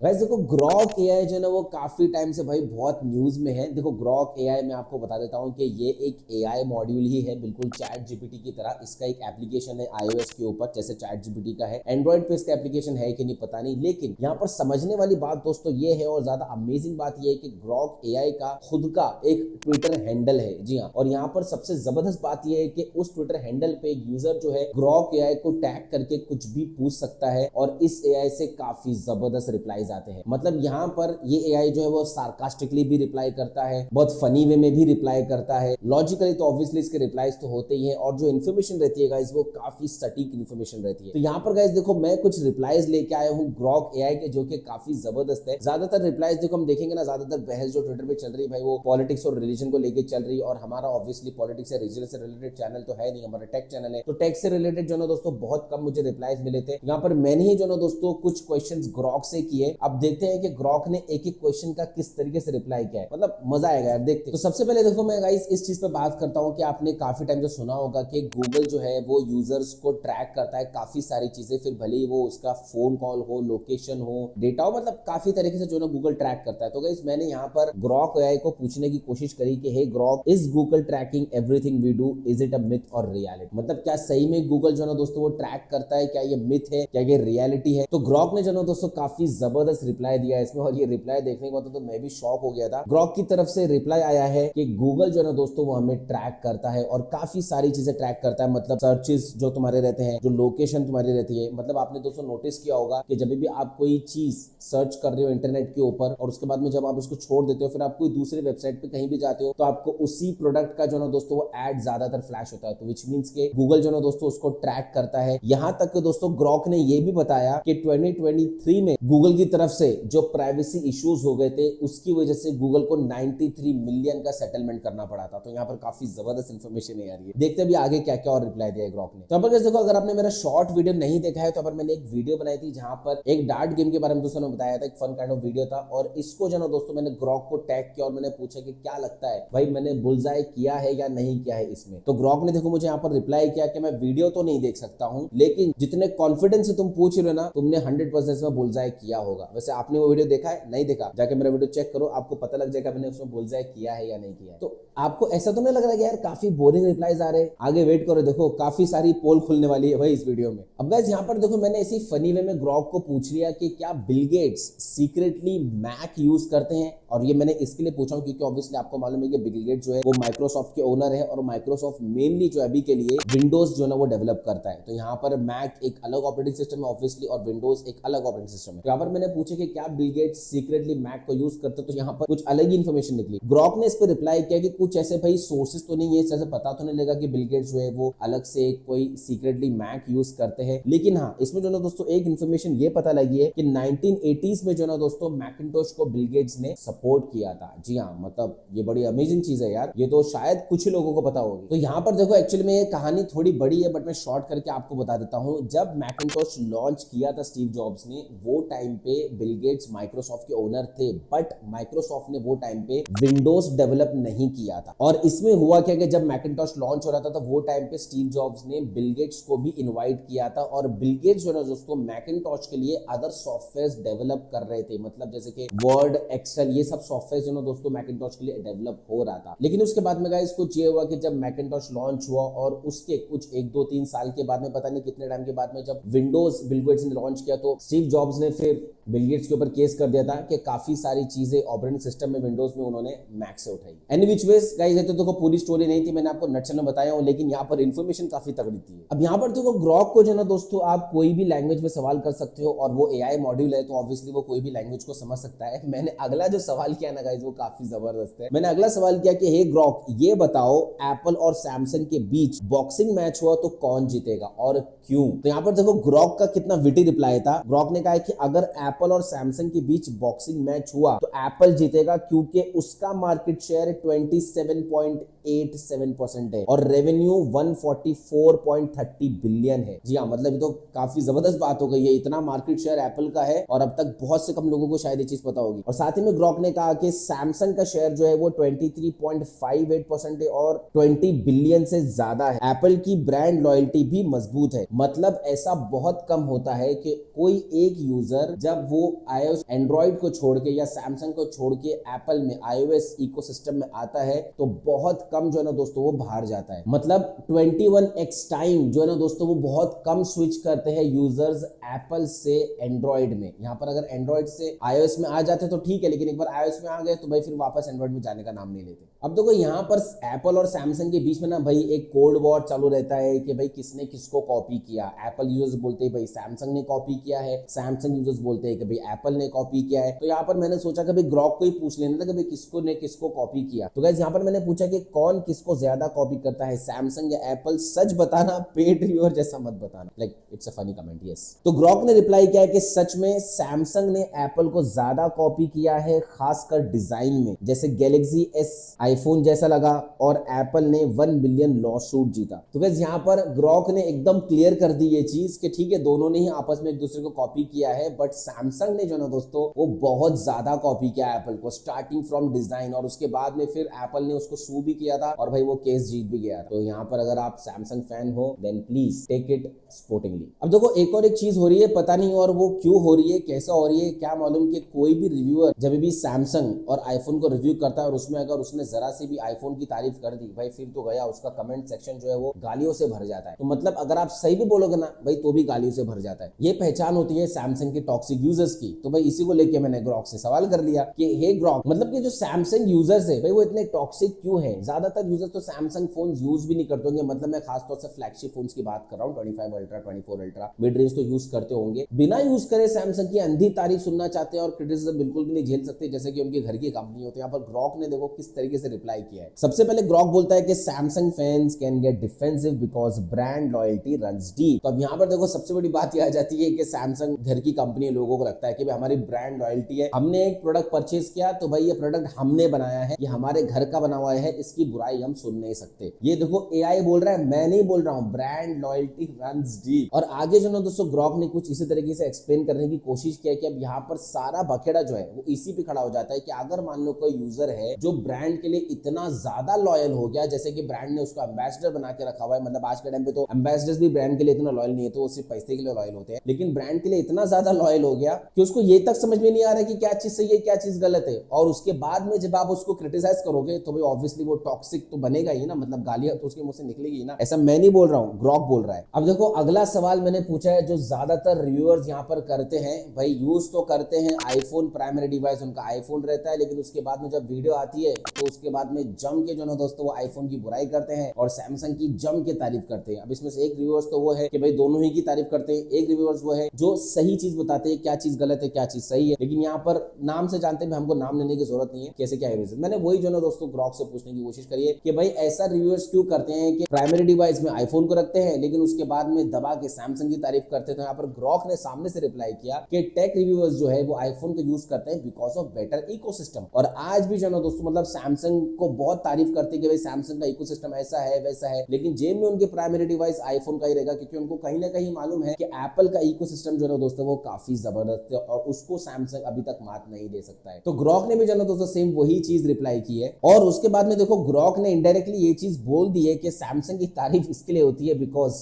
Guys देखो Grok AI जो है ना वो काफी टाइम से भाई बहुत न्यूज में है। देखो ग्रॉक एआई मैं आपको बता देता हूँ कि ये एक एआई मॉड्यूल ही है, बिल्कुल चैट जीपीटी की तरह। इसका एक एप्लीकेशन है iOS के ऊपर, जैसे चैट जीपीटी का है। एंड्रॉइड पे इसका एप्लीकेशन है कि नहीं पता नहीं, लेकिन यहाँ पर समझने वाली बात दोस्तों ये है और ज्यादा अमेजिंग बात ये है कि ग्रॉक एआई का खुद का एक ट्विटर हैंडल है। जी हाँ, और यहाँ पर सबसे जबरदस्त बात यह है कि उस ट्विटर हैंडल पे यूजर जो है ग्रॉक एआई को टैग करके कुछ भी पूछ सकता है और इस एआई से काफी जबरदस्त रिप्लाईज आते हैं। मतलब यहाँ पर ये एआई जो है वो सार्कास्टिकली भी रिप्लाई करता है, बहुत फनी वे में भी रिप्लाई करता है। लॉजिकली तो ऑब्वियसली इसके रिप्लाईज तो होते ही हैं, और जो इन्फॉर्मेशन रहती है गाइस वो काफी सटीक इन्फॉर्मेशन रहती है। तो यहाँ पर गाइस देखो मैं कुछ रिप्लाईज लेके आया हूँ ग्रॉक एआई के, जो कि काफी जबरदस्त है। ज्यादातर रिप्लाईज देखो हम देखेंगे ना, ज्यादातर बहस जो ट्विटर पे चल रही है भाई वो पॉलिटिक्स और रिलीजन को लेकर चल रही है, और हमारा ऑब्वियसली पॉलिटिक्स या रिलीजन से रिलेटेड चैनल तो है नहीं, हमारा टेक चैनल है। तो टेक से रिलेटेड जो ना दोस्तों बहुत कम मुझे रिप्लाईज मिले थे। यहाँ पर मैंने ही जो ना दोस्तों कुछ क्वेश्चंस ग्रॉक से किए। अब देखते हैं कि ग्रॉक ने एक एक क्वेश्चन का किस तरीके से रिप्लाई किया है। मतलब मजा आएगा यार, देखते हैं। तो सबसे पहले देखो मैं गाइस इस चीज पे बात करता हूँ कि आपने काफी टाइम से सुना होगा कि गूगल जो है वो यूजर्स को ट्रैक करता है काफी सारी चीजें, फिर भले ही वो उसका फोन कॉल हो, लोकेशन हो, डेटा हो, मतलब काफी तरीके से जो ना गूगल ट्रैक करता है। तो गाइस मैंने यहाँ पर ग्रॉक एआई को पूछने की कोशिश करी कि hey Grok, is Google tracking everything we do, is it a myth और रियलिटी? मतलब क्या सही में गूगल जो ना दोस्तों वो ट्रैक करता है, क्या ये मिथ है, क्या ये रियलिटी है? तो ग्रॉक ने जो ना दोस्तों काफी जबरदस्त रिप्लाई दिया है इसमें, और ये रिप्लाई देखने के बाद तो मैं भी शॉक हो गया था। ग्रॉक की तरफ से रिप्लाई आया है कि गूगल जो है ना दोस्तों वो हमें ट्रैक करता है और काफी सारी चीजें ट्रैक करता है। मतलब सर्चेस जो तुम्हारे रहते हैं, जो लोकेशन तुम्हारी रहती है। मतलब आपने दोस्तों नोटिस किया होगा कि जब भी आप कोई चीज सर्च कर रहे हो इंटरनेट के ऊपर, और उसके बाद में जब आप उसको छोड़ देते हो, फिर आप कोई दूसरी वेबसाइट पे कहीं भी जाते हो, तो आपको उसी प्रोडक्ट का जो ना दोस्तों वो एड ज्यादातर फ्लैश होता है। तो विच मींस के गूगल जो ना दोस्तों उसको ट्रैक करता है। यहाँ तक कि दोस्तों ग्रॉक ने ये भी बताया कि 2023 में गूगल की तरफ से जो प्राइवेसी इश्यूज हो गए थे उसकी वजह से गूगल को 93 मिलियन का सेटलमेंट करना पड़ा था। तो यहाँ पर काफी जबरदस्त इन्फॉर्मेशन है यार ये। देखते भी आगे क्या क्या और रिप्लाई दिया ग्रॉक ने। तो यहाँ पर देखो, अगर आपने मेरा शॉर्ट वीडियो नहीं देखा है तो मैंने एक वीडियो बनाई थी जहां पर एक डार्ट गेम के बारे में दोस्तों ने बताया था, एक फन काइंड ऑफ वीडियो था। और इसको जो ना दोस्तों मैंने ग्रॉक को टैग किया और मैंने पूछा कि क्या लगता है भाई मैंने बुलजाई किया है या नहीं किया है इसमें। तो ग्रॉक ने देखो मुझे यहाँ पर रिप्लाई किया कि मैं वीडियो तो नहीं देख सकता हूँ, लेकिन जितने कॉन्फिडेंस से तुम पूछ रहे हो ना, तुमने 100% में बुलजाई किया होगा। वैसे आपने वो वीडियो देखा है? नहीं देखा? जाके मेरा वीडियो चेक करो, आपको पता लग जाएगा मैंने उसमें बुलजाई किया है या नहीं किया है। तो आपको ऐसा तो नहीं लग रहा है यार काफी बोरिंग रिप्लाईज आ रहे हैं? आगे वेट करो, देखो काफी सारी पोल खुलने वाली है भाई इस वीडियो में। अब गाइस यहाँ पर देखो मैंने इसी फनी वे में ग्रॉक को पूछ लिया कि क्या Bill Gates secretly Mac use करते हैं। और ये मैंने इसके लिए पूछा हूं क्योंकि ऑब्वियसली आपको मालूम है कि बिल गेट्स जो है वो माइक्रोसॉफ्ट के ओनर है, और माइक्रोसॉफ्ट मेनली जो अभी के लिए विंडोज जो है ना वो डेवलप करता है। तो यहाँ पर मैक एक अलग ऑपरेटिंग सिस्टम है ऑब्वियसली, और विंडोज एक अलग ऑपरेटिंग सिस्टम है। यहाँ पर मैंने पूछा कि क्या बिल गेट्स सीक्रेटली मैक को यूज करते, तो यहाँ पर कुछ अलग ही इन्फॉर्मेशन निकली। ग्रॉक ने इस पर रिप्लाई किया कि कुछ ऐसे भाई सोर्सेस तो नहीं है, जैसे पता तो नहीं लगा कि बिल गेट्स जो है वो अलग से कोई सीक्रेटली मैक यूज करते हैं। लेकिन हाँ, इसमें जो ना दोस्तों एक इन्फॉर्मेशन ये पता लगी है कि 1980s में जो ना दोस्तों मैकिंटोश को बिल गेट्स ने सपोर्ट किया था। जी हाँ, मतलब ये बड़ी अमेजिंग चीज है यार, ये तो शायद कुछ ही लोगों को पता होगी। तो यहाँ पर देखो एक्चुअली में ये कहानी थोड़ी बड़ी है, बट मैं शॉर्ट करके आपको बता देता हूँ। जब मैकिंटोश लॉन्च किया था स्टीव जॉब्स ने, वो टाइम पे बिल गेट्स माइक्रोसॉफ्ट के ओनर थे, बट माइक्रोसॉफ्ट ने वो टाइम पे विंडोज डेवलप नहीं किया था। और इसमें हुआ क्या कि जब मैकिंटोश लॉन्च हो रहा था तो वो टाइम पे स्टीव जॉब्स ने बिल गेट्स को भी इनवाइट किया था, और बिल गेट्स जो है दोस्तों मैकिंटोश के लिए अदर सॉफ्टवेयर डेवलप कर रहे थे। मतलब जैसे कि वर्ड, एक्सेल, ये सब सॉफ्टवेयर जो दोस्तों मैकिंटोश के लिए डेवलप हो रहा था। लेकिन उसके बाद में गाइस कुछ ये हुआ कि जब मैकिंटोश लॉन्च हुआ और उसके कुछ 1-2-3 साल के बाद में, पता नहीं कितने टाइम के बाद में, जब विंडोज बिल गेट्स ने लॉन्च किया तो स्टीव जॉब्स ने फिर बिल गेट्स के ऊपर केस कर दिया था कि काफी सारी चीजें ऑपरेटिंग सिस्टम में विंडोज में उन्होंने मैक से उठाई। एनी विच वेज गाइस, ये तो देखो पूरी स्टोरी नहीं थी, मैंने आपको नटशल में बताया हूं, लेकिन यहाँ पर इन्फॉर्मेशन काफी तगड़ी थी। अब यहाँ पर देखो ग्रॉक को जो ना दोस्तों आप कोई भी लैंग्वेज में सवाल कर सकते हो, और वो एआई मॉड्यूल है तो ऑब्वियसली वो कोई भी लैंग्वेज को समझ सकता है। मैंने अगला जो सवाल किया ना गाइस वो काफी जबरदस्त है। मैंने अगला सवाल किया कि हे ग्रॉक, ये बताओ एप्पल और सैमसंग के बीच बॉक्सिंग मैच हुआ तो कौन जीतेगा और क्यों? तो यहाँ पर देखो ग्रॉक का कितना विटी रिप्लाई था। ग्रॉक ने कहा कि अगर एप्पल और सैमसंग के बीच बॉक्सिंग मैच हुआ तो एप्पल जीतेगा, क्योंकि उसका मार्केट शेयर 27.87% है और रेवेन्यू 144.30 बिलियन है। जी हाँ, मतलब ये तो काफी जबरदस्त बात हो गई है। इतना मार्केट शेयर एप्पल का है और अब तक बहुत से कम लोगों को शायद ये चीज पता होगी। और साथ ही में ग्रॉक ने कहा कि सैमसंग का शेयर जो है वो 23.58% है और 20 बिलियन से ज्यादा है। एप्पल की ब्रांड लॉयल्टी भी मजबूत है। मतलब ऐसा बहुत कम होता है कि कोई एक यूजर जब वो iOS एंड्रॉइड को छोड़ के या सैमसंग को छोड़ के एप्पल में iOS इकोसिस्टम में आता है तो बहुत कम जो है ना दोस्तों वो बाहर जाता है। मतलब 21x टाइम जो है ना दोस्तों वो बहुत कम स्विच करते हैं यूजर्स एप्पल से एंड्रॉइड में। यहाँ पर अगर एंड्रॉइड से iOS में आ जाते तो ठीक है, लेकिन एक बार iOS में आ गए तो भाई फिर वापस एंड्रॉइड में जाने का नाम नहीं लेते। अब देखो यहाँ पर एप्पल और सैमसंग के बीच में ना भाई एक कोल्ड वॉर चालू रहता है कि भाई किसने किसको कॉपी किया। एप्पल यूजर्स बोलते हैं भाई सैमसंग ने कॉपी किया है, सैमसंग यूजर्स बोलते हैं कि भाई एप्पल ने कॉपी किया है। तो यहाँ पर मैंने सोचा कि भाई ग्रॉक को ही पूछ लेना था कि भाई किसको ने किसको कॉपी किया। तो गाइस यहाँ पर मैंने पूछा कि कौन किसको ज्यादा कॉपी करता है, सैमसंग या एप्पल। सच बताना, पेड रिव्यूअर जैसा मत बताना। Like it's a funny comment. Yes, तो ग्रॉक ने रिप्लाई किया है कि सच में सैमसंग ने एप्पल को ज्यादा कॉपी किया है, खासकर डिजाइन में। जैसे गैलेक्सी एस आईफोन जैसा लगा और एप्पल ने 1 बिलियन लॉसूट जीता। तो गाइस यहाँ पर ग्रॉक ने एकदम क्लियर कर दी ये चीज कि ठीक है दोनों ने ही आपस में एक दूसरे को कॉपी किया है, बट सैमसंग ने जो ना दोस्तों वो बहुत ज्यादा कॉपी किया एप्पल को, स्टार्टिंग फ्रॉम डिजाइन। और उसके बाद में फिर एप्पल ने उसको सू भी किया था और भाई वो केस जीत भी गया। तो यहाँ पर अगर आप सैमसंग फैन हो then please take it sportingly. अब देखो एक और एक चीज हो रही है, पता नहीं और वो क्यों हो रही है, कैसा हो रही है, क्या मालूम कि कोई भी रिव्यूअर जब भी सैमसंग और आईफोन को रिव्यू करता है और उसमें अगर उसने जरा सी भी आईफोन की तारीफ कर दी भाई फिर तो गया, उसका कमेंट सेक्शन जो है वो गालियों से भर जाता है। तो मतलब अगर आप सही भी बोलोगे ना भाई तो भी गालियों से भर जाता है। ये पहचान होती है सैमसंग के टॉक्सिक यूजर्स की। तो भाई इसी को लेके मैंने ग्रॉक से सवाल कर लिया कि हे ग्रॉक, मतलब कि जो सैमसंग यूजर्स है भाई वो इतने टॉक्सिक क्यों है? ज्यादातर यूजर्स तो सैमसंग फोन यूज भी नहीं करते होंगे। मतलब मैं खासतौर से फ्लैगशिप फोन की बात कर रहा हूँ, 25 अल्ट्रा 24 अल्ट्रा मिड रेंज तो यूज करते होंगे। बिना यूज करे सैमसंग की अंधी तारीफ सुनना चाहते हैं और क्रिटिसिज्म बिल्कुल भी नहीं झेल सकते जैसे कि उनके घर की कंपनी होती है। यहाँ पर ग्रॉक ने देखो किस तरीके से रिप्लाई किया है। सबसे पहले ग्रॉक बोलता है कि Samsung fans can get defensive because brand loyalty runs deep. तो अब यहाँ पर देखो सबसे बड़ी बात यह आ जाती है कि सैमसंग घर की कंपनी है, लोगों को लगता है कि भाई हमारी ब्रांड लॉयल्टी है, हमने एक प्रोडक्ट परचेज किया तो भाई ये प्रोडक्ट हमने बनाया है, ये हमारे घर का बना हुआ है, इसकी बुराई हम सुन नहीं सकते। ये देखो एआई बोल रहा है, मैं नहीं बोल रहा हूँ, ब्रांड लॉयल्टी रन्स डीप। और आगे जो ना दोस्तों ग्रॉक ने कुछ इसी तरीके से एक्सप्लेन करने की कोशिश किया कि अब यहाँ पर सारा बखेड़ा जो है वो इसी पे खड़ा हो जाता है कि अगर मान लो कोई यूजर है जो ब्रांड के लिए इतना ज्यादा लॉयल हो गया, जैसे कि ब्रांड ने उसको एम्बेसडर बना के रखा हुआ है। मतलब आज के टाइम पे तो एम्बेसडर्स भी ब्रांड के लिए इतना लॉयल नहीं है, तो वो सिर्फ पैसे के लिए लॉयल होते हैं, लेकिन ब्रांड के लिए इतना ज्यादा लॉयल हो गया कि उसको ये तक समझ में नहीं आ रहा है कि क्या चीज सही है क्या चीज गलत है। और उसके बाद में जब आप उसको क्रिटिसाइज करोगे तो भाई ऑब्वियसली वो टॉक्सिक तो बनेगा ही ना, मतलब गालियां तो उसके मुंह से निकलेगी ना। ऐसा मैं नहीं बोल रहा हूँ, ग्रॉक बोल रहा है। अब देखो अगला सवाल मैंने पूछा है जो ज्यादातर रिव्यूअर्स यहाँ पर करते हैं, भाई यूज तो करते हैं आईफोन, प्राइमरी डिवाइस उनका आईफोन रहता है, लेकिन उसके बाद में जब वीडियो आती है तो उसके बाद में जम के जो ना दोस्तों वो आईफोन की बुराई करते हैं और सैमसंग की जम के तारीफ करते हैं। अब इसमें से एक रिव्यूअर्स तो वो है कि भाई दोनों ही की तारीफ करते हैं, एक रिव्यूअर्स वो है जो सही चीज बताते हैं, क्या चीज गलत है क्या चीज सही है। लेकिन यहाँ पर नाम से जानते हैं, हमको नाम लेने की जरूरत नहीं है कैसे क्या है। मैंने वही जो ना दोस्तों ग्रॉक से पूछने की कोशिश करी है कि भाई ऐसा रिव्यूअर्स क्यों करते हैं कि प्राइमरी डिवाइस में आईफोन को रखते हैं लेकिन उसके बाद में दबा के सैमसंग की तारीफ करते हैं। तो यहाँ पर ग्रॉक ने सामने से रिप्लाई किया कि टेक रिव्यूअर्स जो है वो आईफोन को यूज करते हैं बिकॉज ऑफ बेटर इकोसिस्टम। और आज भी जो ना दोस्तों मतलब सैमसंग को बहुत तारीफ करते हैं कि भाई सैमसंग का इकोसिस्टम ऐसा है वैसा है, लेकिन जेब में उनके प्राइमरी डिवाइस आईफोन का ही रहेगा क्योंकि उनको कहीं ना कहीं मालूम है कि एप्पल का इकोसिस्टम जो है दोस्तों वो काफी जबरदस्त है और उसको सैमसंग अभी तक मात नहीं दे सकता है। तो ग्रॉक ने भी जो है दोस्तों सेम वही चीज रिप्लाई की है। और उसके बाद में देखो ग्रॉक ने इनडायरेक्टली ये चीज बोल दी है कि सैमसंग की तारीफ इसके लिए होती है बिकॉज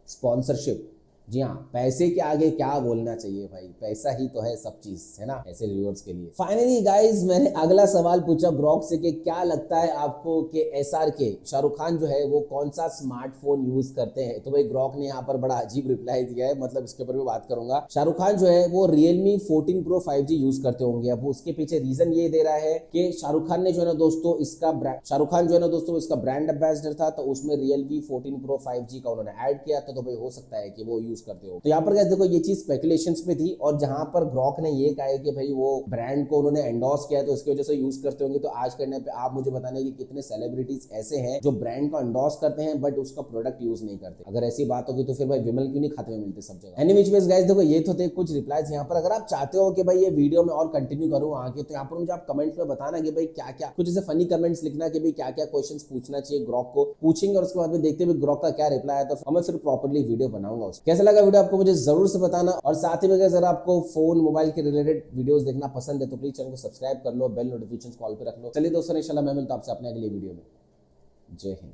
स्पॉन्सरशिप। जी हाँ, पैसे के आगे क्या बोलना चाहिए भाई, पैसा ही तो है सब चीज, है ना, ऐसे रिव्यूअर्स के लिए। फाइनली गाइज मैंने अगला सवाल पूछा ग्रॉक से कि क्या लगता है आपको कि SRK शाहरुख खान जो है वो कौन सा स्मार्टफोन यूज करते हैं। तो भाई ग्रॉक ने यहाँ पर बड़ा अजीब रिप्लाई दिया है, मतलब इसके ऊपर भी बात करूंगा। शाहरुख खान जो है वो Realme 14 Pro 5G यूज करते होंगे। अब उसके पीछे रीजन ये दे रहा है कि शाहरुख खान ने जो है ना दोस्तों शाहरुख खान जो है ना दोस्तों इसका ब्रांड एम्बेसडर था, तो उसमें Realme 14 Pro 5G का उन्होंने ऐड किया था। तो भाई हो सकता है कि वो यूज करते हो। तो यहाँ पर देखो ये चीज स्पेकुलेशंस पे थी और जहां पर ग्रॉक ने ये कहा है कि भाई वो ब्रांड को उन्होंने एंडोर्स किया है तो इसकी वजह से यूज करते होंगे। तो आज करने पे आप मुझे बताने कि कितने सेलिब्रिटीज ऐसे हैं जो ब्रांड को एंडोर्स करते हैं बट उसका प्रोडक्ट यूज नहीं करते। अगर ऐसी बात होगी तो फिर भाई विमल क्यों नहीं खाते में मिलते सब जगह। एनी व्हिच वेज गाइस देखो ये तो थे कुछ रिप्लाईज यहाँ पर। अगर आप चाहते हो कि भाई ये वीडियो में और कंटिन्यू करूँ आगे तो यहाँ पर मुझे आप कमेंट्स में बताना कि भाई क्या क्या कुछ ऐसे फनी कमेंट्स लिखना कि भाई क्या क्या क्वेश्चंस पूछना चाहिए ग्रॉक को, पूछेंगे और उसके बाद में देखते हुए ग्रॉक का क्या रिप्लाई है तो मैं फिर प्रॉपर्ली वीडियो बनाऊंगा। कैसा लगा वीडियो आपको मुझे जरूर से बताना। और साथ ही में अगर आपको फोन मोबाइल के रिलेटेड वीडियोस देखना पसंद है तो प्लीज चैनल को सब्सक्राइब कर लो, बेल नोटिफिकेशन कॉल पे रख लो। चलिए दोस्तों इंशाल्लाह मैं मिलता हूं आपसे अपने अगले वीडियो में। जय हिंद।